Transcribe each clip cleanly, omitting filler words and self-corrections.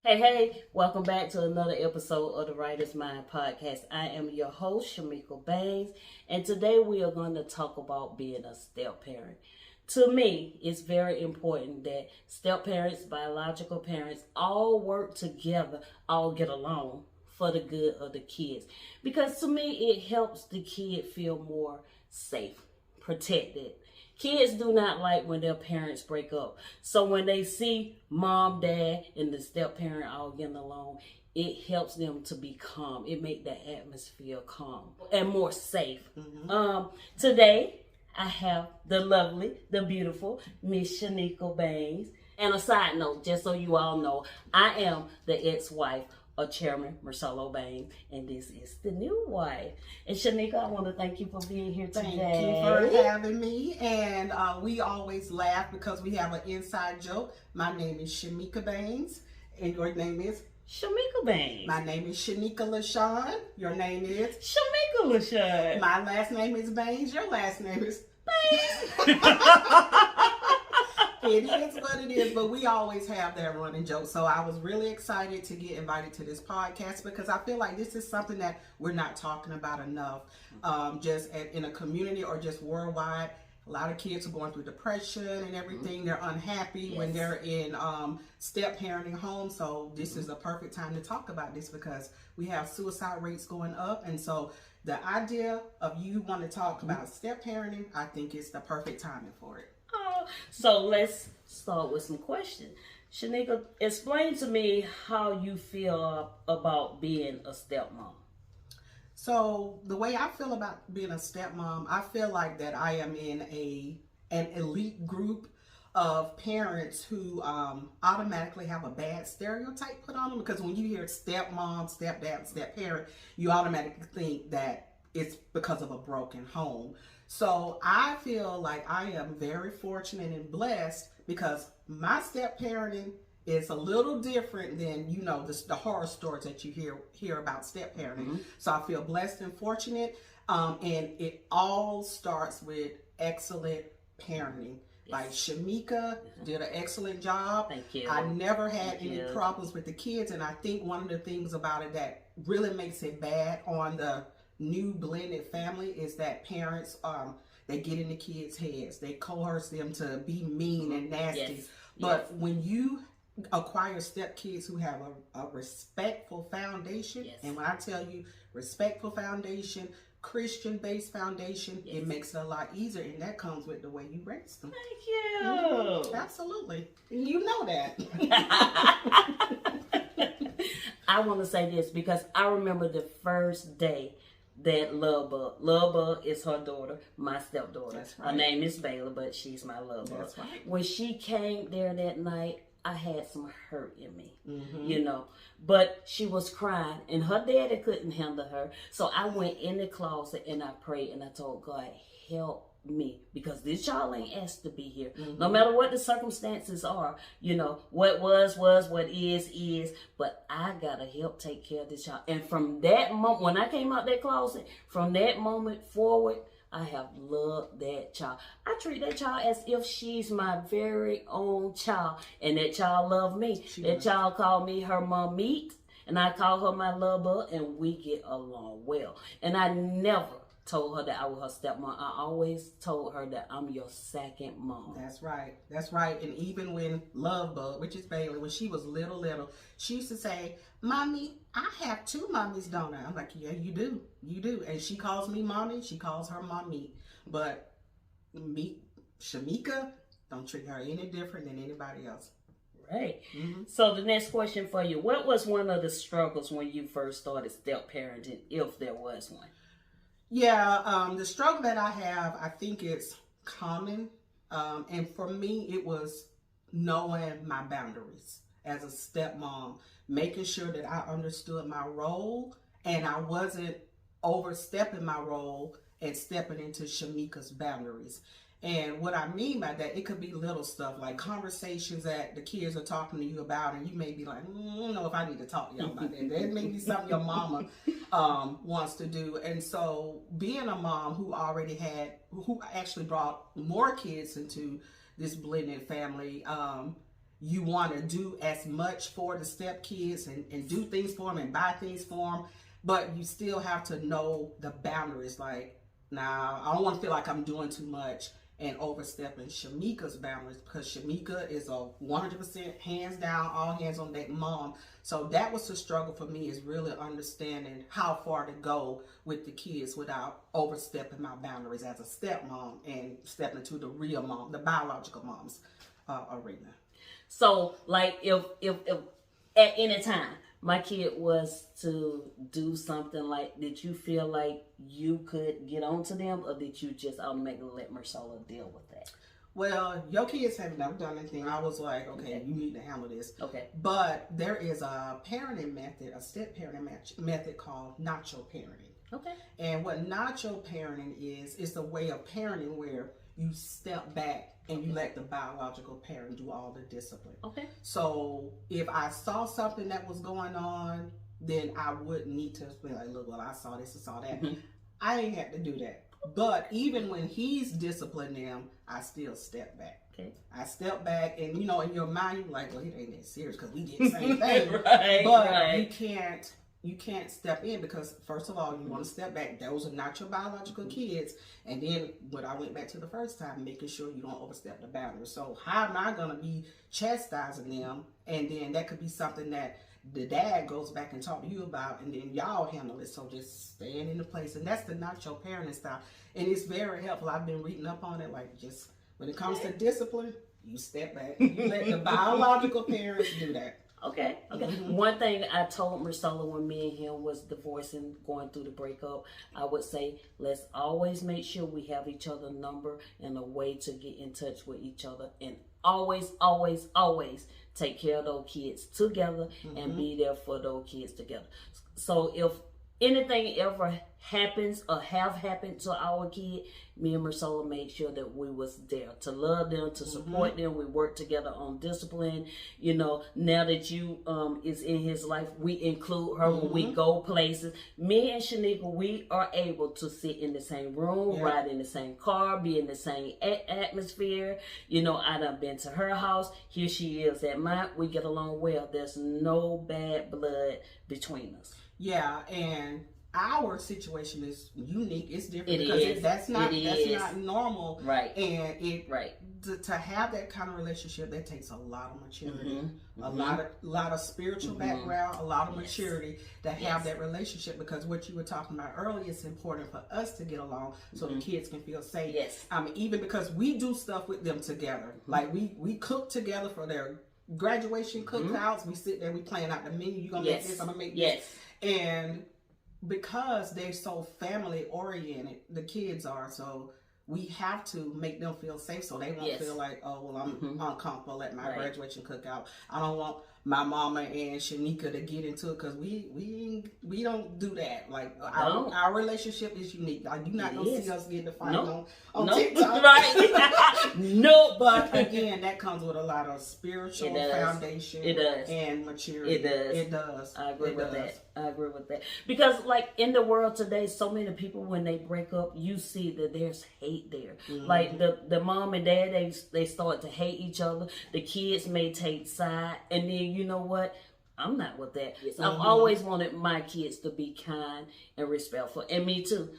Hey, welcome back to another episode of the Writer's Mind podcast. I am your host, Shamika Baines, and today we are going to talk about being a step parent. To me, it's very important that step parents, biological parents, all work together, all get along for the good of the kids. Because to me, it helps the kid feel more safe, protected. Kids do not like when their parents break up. So when they see mom, dad, and the step parent all getting along, it helps them to be calm. It makes the atmosphere calm and more safe. Today, I have the lovely, the beautiful Miss Shanika Baines. And a side note, just so you all know, I am the ex-wife of Chairman Marcelo Baines, and this is the new wife. And Shanika, I want to thank you for being here today. Thank you for having me. And we always laugh because we have an inside joke. My name is Shamika Baines, and your name is? Shamika Baines. My name is Shanika LaShawn. Your name is? Shamika LaShawn. My last name is Baines. Your last name is? Baines. It is what it is, but we always have that running joke. So I was really excited to get invited to this podcast because I feel like this is something that we're not talking about enough, in a community or just worldwide. A lot of kids are going through depression and everything. They're unhappy when they're in step parenting homes. So this is the perfect time to talk about this because we have suicide rates going up. And so the idea of you want to talk about step parenting, I think it's the perfect timing for it. So let's start with some questions. Shanika, explain to me how you feel about being a stepmom. So the way I feel about being a stepmom, I feel like that I am in an elite group of parents who automatically have a bad stereotype put on them, because when you hear stepmom, stepdad, step-parent, you automatically think that it's because of a broken home. So I feel like I am very fortunate and blessed because my step parenting is a little different than, the horror stories that you hear about step parenting. So I feel blessed and fortunate. And it all starts with excellent parenting. Like Shamika did an excellent job. Thank you. I never had any problems with the kids. And I think one of the things about it that really makes it bad on the new blended family is that parents they get in the kids' heads. They coerce them to be mean and nasty. But when you acquire step kids who have a respectful foundation, and when I tell you respectful foundation, Christian-based foundation, it makes it a lot easier, and that comes with the way you raise them. Thank you. Absolutely. You know that. I want to say this because I remember the first day that Love Bug is her daughter, my stepdaughter. That's right. Her name is Baylor, but she's my Love Bug. That's right. When she came there that night, I had some hurt in me, but she was crying and her daddy couldn't handle her. So I went in the closet and I prayed and I told God, help me, because this child ain't asked to be here. No matter what the circumstances are, what was, what is, but I gotta help take care of this child. And from that moment, when I came out that closet, from that moment forward, I have loved that child. I treat that child as if she's my very own child, and that child loved me. That child called me her mommy, and I call her my love bug, and we get along well. And I never told her that I was her stepmom. I always told her that I'm your second mom. That's right. That's right. And even when Love Bug, which is Bailey, when she was little, she used to say, Mommy, I have two mommies, don't I? I'm like, yeah, you do. You do. And she calls me mommy. She calls her mommy. But me, Shamika, don't treat her any different than anybody else. Right. So the next question for you, what was one of the struggles when you first started step parenting, if there was one? Yeah, the struggle that I have, I think it's common. And for me, it was knowing my boundaries as a stepmom, making sure that I understood my role and I wasn't overstepping my role and stepping into Shamika's boundaries. And what I mean by that, it could be little stuff like conversations that the kids are talking to you about, and you may be like, I don't know if I need to talk to y'all about that. That may be something your mama wants to do. And so being a mom who actually brought more kids into this blended family, you want to do as much for the step kids and do things for them and buy things for them, but you still have to know the boundaries. Like, now, I don't want to feel like I'm doing too much and overstepping Shamika's boundaries, because Shamika is a 100% hands down, all hands on deck mom. So that was the struggle for me, is really understanding how far to go with the kids without overstepping my boundaries as a stepmom and stepping into the real mom, the biological mom's arena. So, like, if at any time my kid was to do something, like, did you feel like you could get on to them, or did you just automatically let Marcella deal with that? Well, your kids have never done anything. I was like, okay, you need to handle this. Okay. But there is a parenting method, a step parenting method called Nacho parenting. Okay. And what Nacho parenting is a way of parenting where you step back and you let the biological parent do all the discipline. Okay. So if I saw something that was going on, then I would need to be like, look, well, I saw this and saw that. Mm-hmm. I ain't had to do that. But even when he's disciplining them, I still step back. Okay. I step back, and in your mind, you're like, well, it ain't that serious because we did the same thing. Right. But right. you can't step in, because first of all, you want to step back. Those are not your biological kids. And then when I went back to the first time, making sure you don't overstep the boundaries. So how am I going to be chastising them? And then that could be something that the dad goes back and talk to you about, and then y'all handle it. So just stand in the place. And that's the Nacho parenting style. And it's very helpful. I've been reading up on it. Like, just when it comes to discipline, you step back. You let the biological parents do that. Okay. Mm-hmm. One thing I told Marcella when me and him was divorcing, going through the breakup, I would say, let's always make sure we have each other's number and a way to get in touch with each other. And always, always, always take care of those kids together and be there for those kids together. So if anything ever happens or have happened to our kid, me and Marcella made sure that we was there to love them, to support them. We worked together on discipline. Now that you is in his life, we include her when we go places. Me and Shanika, we are able to sit in the same room, ride in the same car, be in the same atmosphere. I done been to her house. Here she is at mine. We get along well. There's no bad blood between us. Yeah, and our situation is unique. It's different because that's not normal. Right. And to have that kind of relationship, that takes a lot of maturity, a lot of spiritual background, a lot of maturity to have that relationship. Because what you were talking about earlier, it's important for us to get along so the kids can feel safe. Yes. Even because we do stuff with them together, like we cook together for their graduation cookouts. We sit there, we plan out the menu. You gonna make this? I'm gonna make this. And because they're so family oriented, the kids are, so we have to make them feel safe so they won't feel like, oh, well, I'm uncomfortable at my graduation cookout. I don't want my mama and Shanika to get into it, because we don't do that. Like, our relationship is unique. Like, you're not going to see us get in a fight on TikTok. Right. No. But again, that comes with a lot of spiritual foundation. It does. And maturity. It does. It does. I agree with that. Because, like, in the world today, so many people, when they break up, you see that there's hate there. Like, the mom and dad, they start to hate each other. The kids may take side. And then, you know what? I'm not with that. I've always wanted my kids to be kind and respectful. And me too,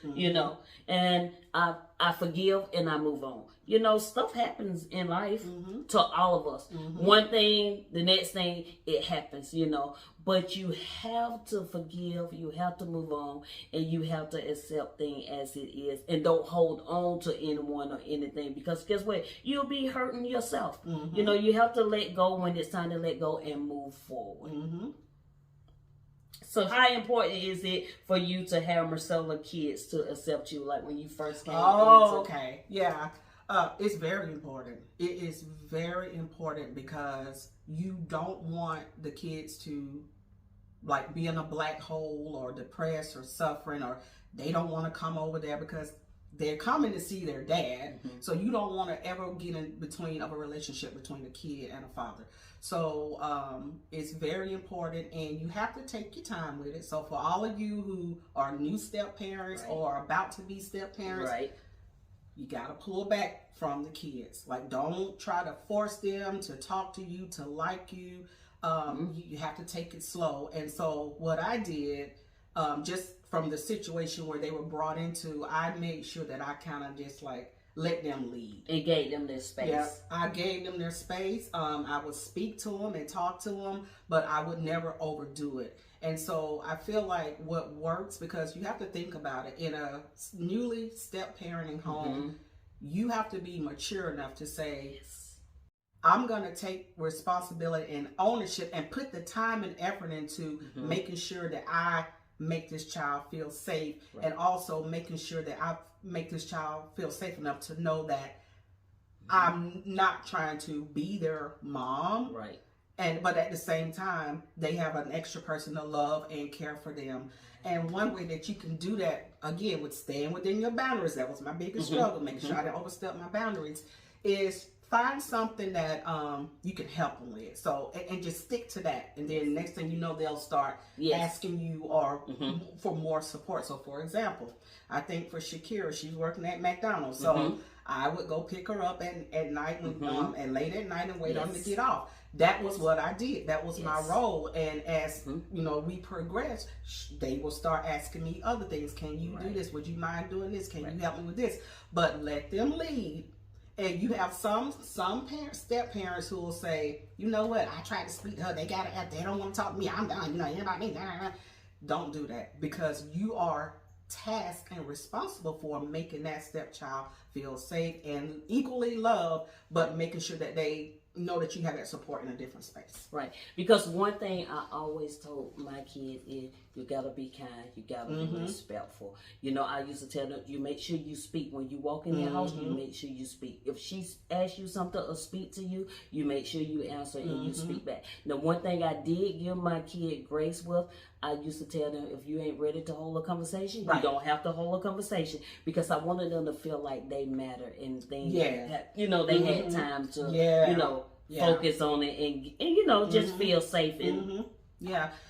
And I forgive and I move on. Stuff happens in life to all of us. One thing, the next thing, it happens, But you have to forgive, you have to move on, and you have to accept things as it is. And don't hold on to anyone or anything, because guess what? You'll be hurting yourself. You have to let go when it's time to let go and move forward. So how important is it for you to have Marcella kids to accept you, like when you first came? Okay. Yeah. It's very important. It is very important, because you don't want the kids to be in a black hole or depressed or suffering, or they don't want to come over there because they're coming to see their dad. So you don't want to ever get in between of a relationship between a kid and a father. So it's very important, and you have to take your time with it. So for all of you who are new step parents or about to be step parents, you got to pull back from the kids. Like, don't try to force them to talk to you, to like you. You have to take it slow. And so what I did, just from the situation where they were brought into, I made sure that I kind of just like let them lead. And gave them their space. Yeah, I gave them their space. I would speak to them and talk to them, but I would never overdo it. And so I feel like what works, because you have to think about it, in a newly step parenting home, you have to be mature enough to say, I'm going to take responsibility and ownership and put the time and effort into making sure that I make this child feel safe, and also making sure that I make this child feel safe enough to know that I'm not trying to be their mom. Right. But at the same time, they have an extra person to love and care for them. And one way that you can do that, again, with staying within your boundaries, that was my biggest struggle, making sure I didn't overstep my boundaries, is find something that you can help them with. So, and just stick to that. And then next thing you know, they'll start asking you or for more support. So, for example, I think for Shakira, she's working at McDonald's. So I would go pick her up at night and late at night and wait on them to get off. That was what I did. That was my role. And as you know, we progressed, they will start asking me other things. Can you do this? Would you mind doing this? Can you help me with this? But let them lead. And you have some parents, step parents, who will say, you know what, I tried to speak to her. They don't want to talk to me. I'm done. You know, about me. Don't do that, because you are tasked and responsible for making that stepchild feel safe and equally loved, but making sure that they know that you have that support in a different space. Right. Because one thing I always told my kids is, you gotta be kind, you gotta be respectful. You know, I used to tell them, you make sure you speak. When you walk in the house, you make sure you speak. If she asks you something or speak to you, you make sure you answer and you speak back. Now, one thing I did give my kid grace with, I used to tell them, if you ain't ready to hold a conversation, you don't have to hold a conversation, because I wanted them to feel like they matter and things. You know, they had time to, you know, focus on it and you know, just feel safe. And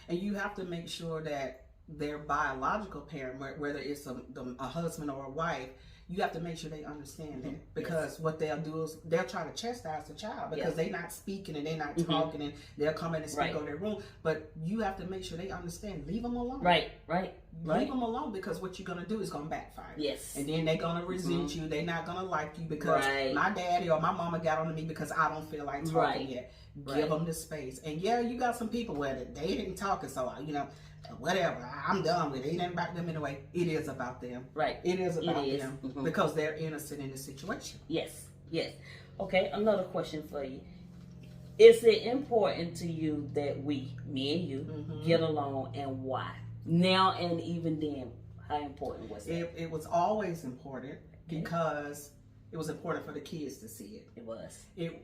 and you have to make sure that their biological parent, whether it's a husband or a wife, you have to make sure they understand that, because what they'll do is they'll try to chastise the child because they're not speaking and they're not talking, and they'll come in and speak on their room. But you have to make sure they understand. Leave them alone. Leave them alone, because what you're gonna do is gonna backfire. And then they're gonna resent you. They're not gonna like you because my daddy or my mama got on to me because I don't feel like talking yet. Give them the space. And you got some people where they ain't talking, so you know, whatever, I'm done with it. It ain't about them anyway. It is about them. It is about them because they're innocent in the situation. Yes. Okay, another question for you. Is it important to you that me and you, get along, and why? Now and even then, how important was it? It was always important because it was important for the kids to see it.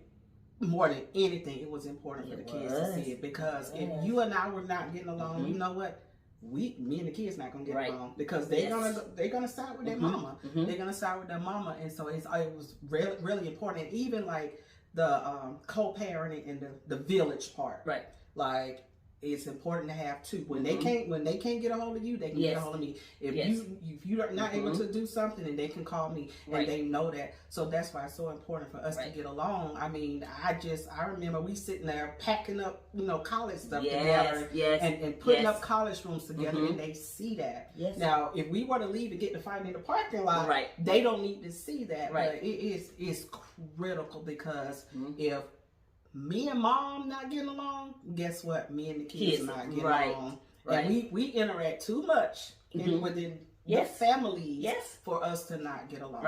More than anything, it was important for the kids to see it, because if you and I were not getting along, you know what? Me and the kids not gonna get along, because they're gonna side with their mama. They're gonna side with their mama, and so it was really important. And even like the co-parenting and the village part, like, it's important to have two. When they can't get a hold of you, they can get a hold of me. If you're not able to do something, and they can call me, and they know that. So that's why it's so important for us to get along. I mean, I remember we sitting there packing up, you know, college stuff together, and putting up college rooms together, and they see that. Now, if we were to leave and get to fight in the parking lot, they don't need to see that. But it's critical, because if me and mom not getting along, guess what? Me and the kids not getting along. And we interact too much within the families for us to not get along.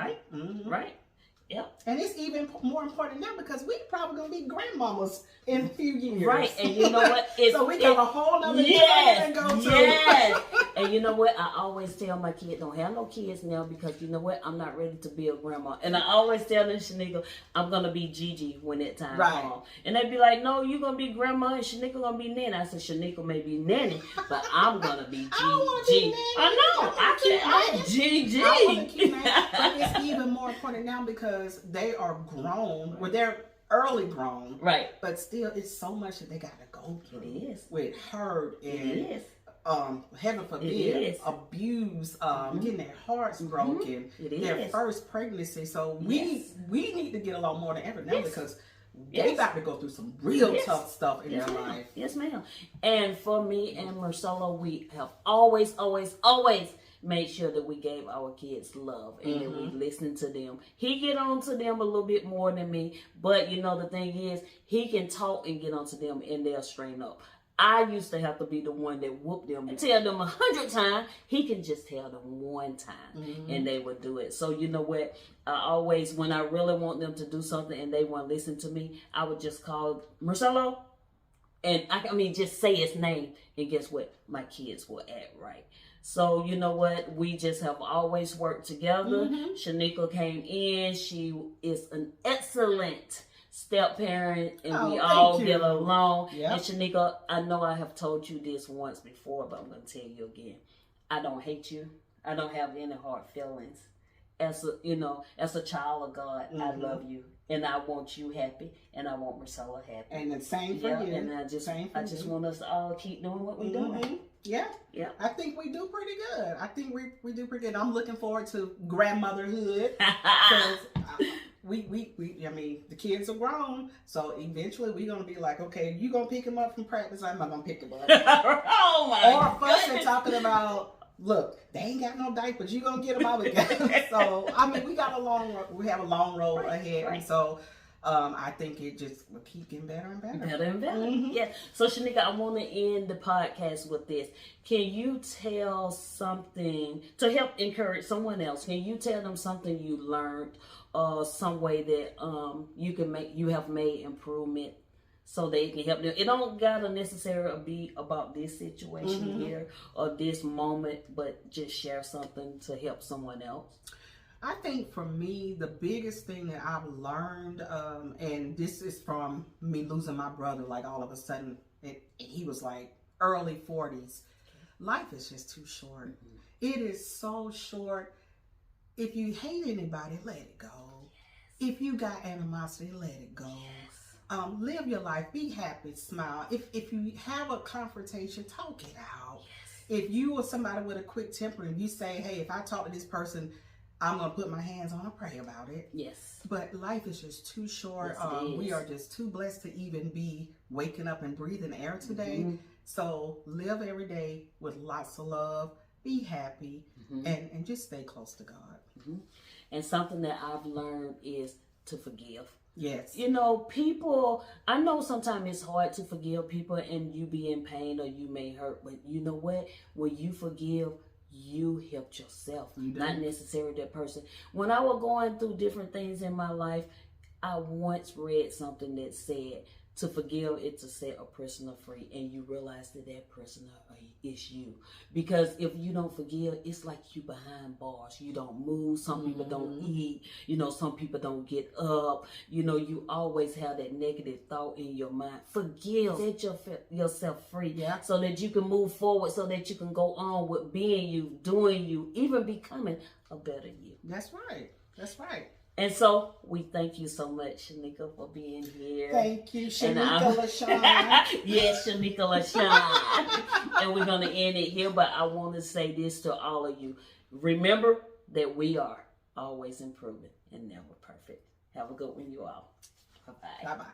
And it's even more important now, because we probably gonna be grandmamas in a few years. And you know what? So we got a whole nother journey to go through. And you know what? I always tell my kids, don't have no kids now, because you know what? I'm not ready to be a grandma. And I always tell them, Shanika, I'm gonna be Gigi when that time comes. And they be like, no, you're gonna be grandma and Shanika gonna be nanny. I said, Shanika may be nanny, but I'm gonna be Gigi. I know. I'm Gigi. But it's even more important now, because they are grown. Well, they're early grown. Right. But still, it's so much that they got to go through. It is. With her and heaven forbid, abuse, getting their hearts broken, their first pregnancy. So we need to get along more than ever now because they got to go through some real tough stuff in their life. Yes, ma'am. And for me and Marcelo, we have always made sure that we gave our kids love and that we listened to them. He get on to them a little bit more than me, but you know the thing is, he can talk and get on to them and they'll straighten up. I used to have to be the one that whooped them and tell them 100 times. He can just tell them one time and they would do it. So you know what? I always, when I really want them to do something and they won't listen to me, I would just call Marcelo and just say his name, and guess what? My kids will act right. So you know what? We just have always worked together. Shanika came in. She is an excellent step parent, and we all get along. And Shanika, I know I have told you this once before, but I'm going to tell you again. I don't hate you. I don't have any hard feelings. As a child of God, I love you, and I want you happy, and I want Marcella happy. And the same for you. And I just want us to all keep doing what we're doing. Yeah. I think we do pretty good. I think we do pretty good. I'm looking forward to grandmotherhood because the kids are grown, so eventually we're gonna be like, okay, you gonna pick him up from practice? I'm not gonna pick him up. Oh my! Or fussing talking about, look, they ain't got no diapers. You gonna get them out again? So we have a long road ahead, and so. I think it just will keep getting better and better. Better and better. Yeah. So, Shanika, I want to end the podcast with this. Can you tell something to help encourage someone else? Can you tell them something you learned, some way that you have made improvement so they can help them? It don't gotta necessarily be about this situation here or this moment, but just share something to help someone else. I think for me, the biggest thing that I've learned, and this is from me losing my brother, like all of a sudden, he was like early 40s. Life is just too short. It is so short. If you hate anybody, let it go. If you got animosity, let it go. Live your life. Be happy. Smile. If you have a confrontation, talk it out. If you are somebody with a quick temper and you say, hey, if I talk to this person, I'm going to put my hands on and pray about it. Yes. But life is just too short. We are just too blessed to even be waking up and breathing air today. So live every day with lots of love. Be happy and just stay close to God. And something that I've learned is to forgive. Yes. People, I know sometimes it's hard to forgive people and you be in pain or you may hurt. But you know what? When you forgive, you helped yourself, not necessarily that person. When I was going through different things in my life, I once read something that said to forgive is to set a prisoner free, and you realize that prisoner is you. Because if you don't forgive, it's like you behind bars. You don't move. Some people don't eat. Some people don't get up. You always have that negative thought in your mind. Forgive. Set yourself free so that you can move forward, so that you can go on with being you, doing you, even becoming a better you. That's right. That's right. And so we thank you so much, Shanika, for being here. Thank you, Shanika LaShawn. Yes, Shanika LaShawn. And we're going to end it here, but I want to say this to all of you. Remember that we are always improving and never perfect. Have a good one, you all. Bye-bye. Bye-bye.